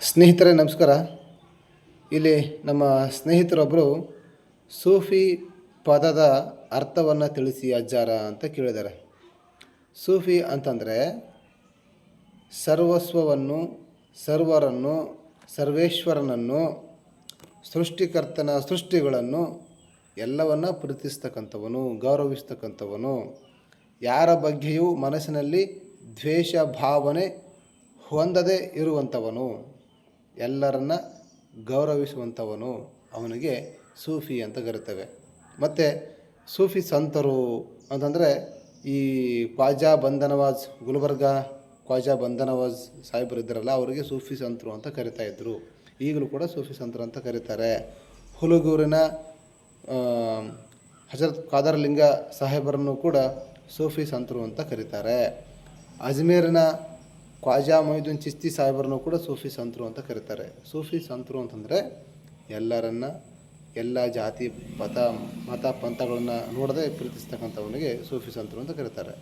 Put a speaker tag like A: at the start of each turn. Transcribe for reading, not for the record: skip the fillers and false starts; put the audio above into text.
A: ಸ್ನೇಹಿತರೆ ನಮಸ್ಕಾರ. ಇಲ್ಲಿ ನಮ್ಮ ಸ್ನೇಹಿತರೊಬ್ಬರು ಸೂಫಿ ಪದದ ಅರ್ಥವನ್ನು ತಿಳಿಸಿ ಅಜ್ಜಾರ ಅಂತ ಕೇಳಿದ್ದಾರೆ. ಸೂಫಿ ಅಂತಂದರೆ ಸರ್ವಸ್ವವನ್ನು, ಸರ್ವರನ್ನು, ಸರ್ವೇಶ್ವರನನ್ನು, ಸೃಷ್ಟಿಕರ್ತನ ಸೃಷ್ಟಿಗಳನ್ನು ಎಲ್ಲವನ್ನು ಪ್ರೀತಿಸ್ತಕ್ಕಂಥವನು, ಗೌರವಿಸ್ತಕ್ಕಂಥವನು, ಯಾರ ಬಗ್ಗೆಯೂ ಮನಸ್ಸಿನಲ್ಲಿ ದ್ವೇಷ ಭಾವನೆ ಹೊಂದದೇ ಇರುವಂಥವನು, ಎಲ್ಲರನ್ನ ಗೌರವಿಸುವಂಥವನು, ಅವನಿಗೆ ಸೂಫಿ ಅಂತ ಕರಿತೇವೆ. ಮತ್ತು ಸೂಫಿ ಸಂತರು ಅಂತಂದರೆ ಈ ಖ್ವಾಜಾ ಬಂದನವಾಜ್, ಗುಲ್ಬರ್ಗ ಖ್ವಾಜಾ ಬಂದನವಾಜ್ ಸಾಹೇಬರು ಇದ್ದಾರಲ್ಲ, ಅವರಿಗೆ ಸೂಫಿ ಸಂತರು ಅಂತ ಕರಿತಾಯಿದ್ರು. ಈಗಲೂ ಕೂಡ ಸೂಫಿ ಸಂತರು ಅಂತ ಕರೀತಾರೆ. ಹುಲಗೂರಿನ ಹಜರತ್ ಖಾದರ್ಲಿಂಗ ಸಾಹೇಬರನ್ನು ಕೂಡ ಸೂಫಿ ಸಂತರು ಅಂತ ಕರೀತಾರೆ. ಅಜ್ಮೇರಿನ ಖ್ವಾಜಾ ಮೊಯ್ದುದ್ದೀನ್ ಚಿಸ್ತಿ ಸಾಹೇಬರನ್ನು ಕೂಡ ಸೂಫಿ ಸಂತರು ಅಂತ ಕರೀತಾರೆ. ಸೂಫಿ ಸಂತರು ಅಂತಂದರೆ ಎಲ್ಲರನ್ನ, ಎಲ್ಲ ಜಾತಿ ಮತ ಪಂಥಗಳನ್ನು ನೋಡದೆ ಪ್ರೀತಿಸ್ತಕ್ಕಂಥವನಿಗೆ ಸೂಫಿ ಸಂತರು ಅಂತ ಕರೀತಾರೆ.